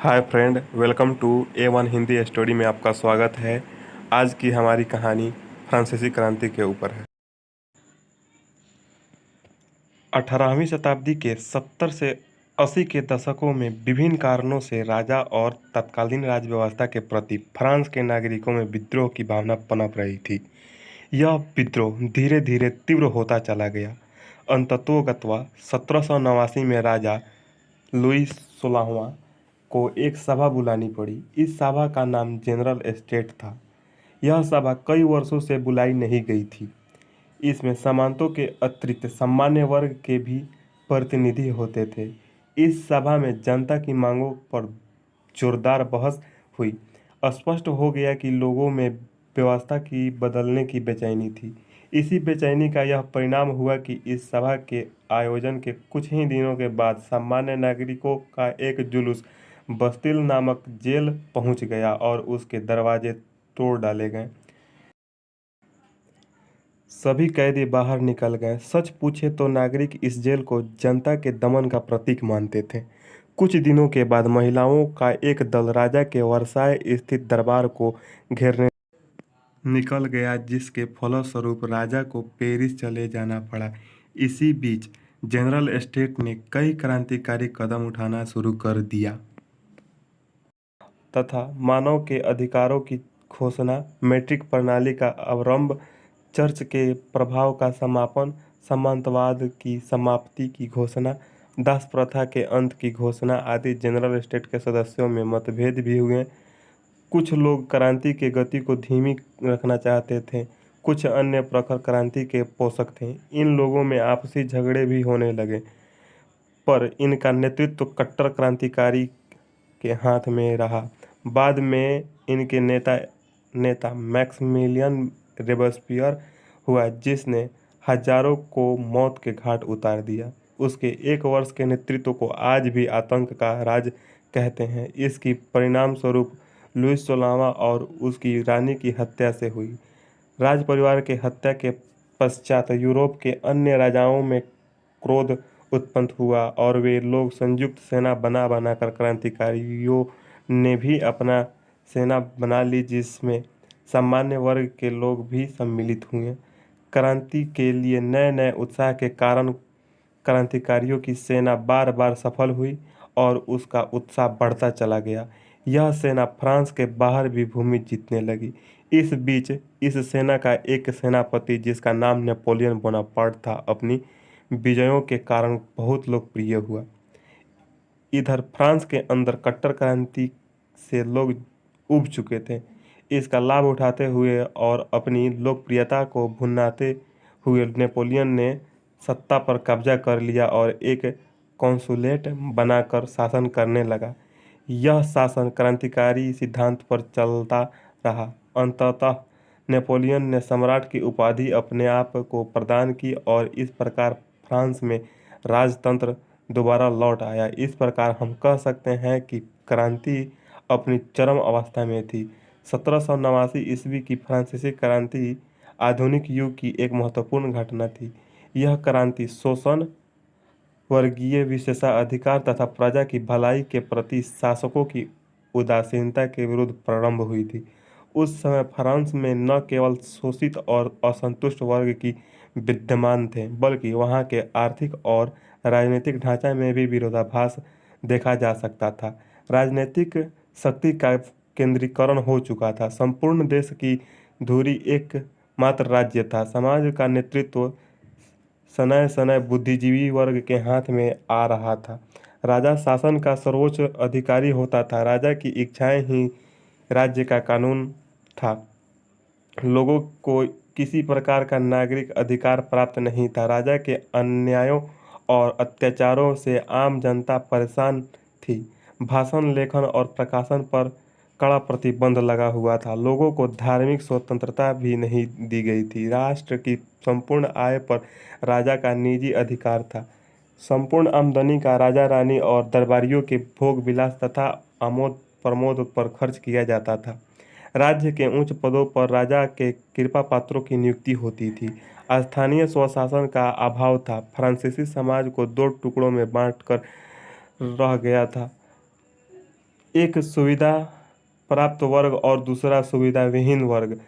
Hi friend, welcome to A1 Hindi story में आपका स्वागत है। आज की हमारी कहानी फ्रांसीसी क्रांति के ऊपर है। 18वीं शताब्दी के 70 से 80 के दशकों में विभिन्न कारणों से राजा और तत्कालीन राज व्यवस्था के प्रति फ्रांस के नागरिकों में विद्रोह की भावना पनप रही थी। यह विद्रोह धीरे धीरे तीव्र होता चला गया। अंततोगत्वा 1789 में राजा लुई 16वां को एक सभा बुलानी पड़ी। इस सभा का नाम जनरल एस्टेट था। यह सभा कई वर्षों से बुलाई नहीं गई थी। इसमें सामंतों के अतिरिक्त सामान्य वर्ग के भी प्रतिनिधि होते थे। इस सभा में जनता की मांगों पर जोरदार बहस हुई। स्पष्ट हो गया कि लोगों में व्यवस्था की बदलने की बेचैनी थी। इसी बेचैनी का यह परिणाम हुआ कि इस सभा के आयोजन के कुछ ही दिनों के बाद सामान्य नागरिकों का एक जुलूस बस्तिल नामक जेल पहुंच गया और उसके दरवाजे तोड़ डाले गए। सभी कैदी बाहर निकल गए। सच पूछे तो नागरिक इस जेल को जनता के दमन का प्रतीक मानते थे। कुछ दिनों के बाद महिलाओं का एक दल राजा के वर्साय स्थित दरबार को घेरने निकल गया, जिसके फलस्वरूप राजा को पेरिस चले जाना पड़ा। इसी बीच जनरल एस्टेट ने कई क्रांतिकारी कदम उठाना शुरू कर दिया तथा मानव के अधिकारों की घोषणा, मैट्रिक प्रणाली का आरंभ, चर्च के प्रभाव का समापन, सामंतवाद की समाप्ति की घोषणा, दास प्रथा के अंत की घोषणा आदि। जनरल एस्टेट के सदस्यों में मतभेद भी हुए। कुछ लोग क्रांति की गति को धीमी रखना चाहते थे, कुछ अन्य प्रखर क्रांति के पोषक थे। इन लोगों में आपसी झगड़े भी होने लगे, पर इनका नेतृत्व कट्टर क्रांतिकारी के हाथ में रहा। बाद में इनके नेता मैक्सिमिलियन रोबेस्पियर हुआ, जिसने हजारों को मौत के घाट उतार दिया। उसके एक वर्ष के नेतृत्व को आज भी आतंक का राज कहते हैं। इसकी परिणाम स्वरूप लुई 16वां और उसकी रानी की हत्या से हुई। राज परिवार के हत्या के पश्चात यूरोप के अन्य राजाओं में क्रोध उत्पन्न हुआ और वे लोग संयुक्त सेना बना बनाकर क्रांतिकारियों ने भी अपना सेना बना ली, जिसमें सामान्य वर्ग के लोग भी सम्मिलित हुए। क्रांति के लिए नए नए उत्साह के कारण क्रांतिकारियों की सेना बार बार सफल हुई और उसका उत्साह बढ़ता चला गया। यह सेना फ्रांस के बाहर भी भूमि जीतने लगी। इस बीच इस सेना का एक सेनापति, जिसका नाम नेपोलियन बोनापार्ट था, अपनी विजयों के कारण बहुत लोकप्रिय हुआ। इधर फ्रांस के अंदर कट्टर क्रांति से लोग उब चुके थे। इसका लाभ उठाते हुए और अपनी लोकप्रियता को भुनाते हुए नेपोलियन ने सत्ता पर कब्जा कर लिया और एक कॉन्सुलेट बनाकर शासन करने लगा। यह शासन क्रांतिकारी सिद्धांत पर चलता रहा। अंततः नेपोलियन ने सम्राट की उपाधि अपने आप को प्रदान की और इस प्रकार फ्रांस में राजतंत्र दोबारा लौट आया। इस प्रकार हम कह सकते हैं कि क्रांति अपनी चरम अवस्था में थी। 1789 ईस्वी की फ्रांसीसी क्रांति आधुनिक युग की एक महत्वपूर्ण घटना थी। यह क्रांति शोषण, वर्गीय विशेषाधिकार तथा प्रजा की भलाई के प्रति शासकों की उदासीनता के विरुद्ध प्रारंभ हुई थी। उस समय फ्रांस में न केवल शोषित और असंतुष्ट वर्ग की विद्यमान थे, बल्कि वहाँ के आर्थिक और राजनीतिक ढांचा में भी विरोधाभास देखा जा सकता था। राजनीतिक शक्ति का केंद्रीकरण हो चुका था। संपूर्ण देश की धुरी एक मात्र राज्य था। समाज का नेतृत्व सनय सनय बुद्धिजीवी वर्ग के हाथ में आ रहा था। राजा शासन का सर्वोच्च अधिकारी होता था। राजा की इच्छाएं ही राज्य का कानून था। लोगों को किसी प्रकार का नागरिक अधिकार प्राप्त नहीं था। राजा के अन्यायों और अत्याचारों से आम जनता परेशान थी। भाषण, लेखन और प्रकाशन पर कड़ा प्रतिबंध लगा हुआ था। लोगों को धार्मिक स्वतंत्रता भी नहीं दी गई थी। राष्ट्र की संपूर्ण आय पर राजा का निजी अधिकार था। संपूर्ण आमदनी का राजा रानी और दरबारियों के भोग विलास तथा आमोद प्रमोद पर खर्च किया जाता था। राज्य के उच्च पदों पर राजा के कृपा पात्रों की नियुक्ति होती थी। स्थानीय स्वशासन का अभाव था। फ्रांसीसी समाज को दो टुकड़ों में बांटकर रह गया था। एक सुविधा प्राप्त वर्ग और दूसरा सुविधा विहीन वर्ग।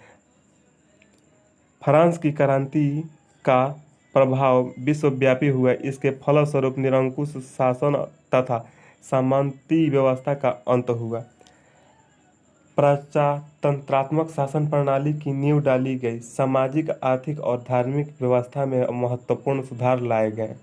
फ्रांस की क्रांति का प्रभाव विश्वव्यापी हुआ। इसके फलस्वरूप निरंकुश शासन तथा सामंती व्यवस्था का अंत हुआ। प्रजातंत्रात्मक शासन प्रणाली की नींव डाली गई। सामाजिक, आर्थिक और धार्मिक व्यवस्था में महत्वपूर्ण सुधार लाए गए।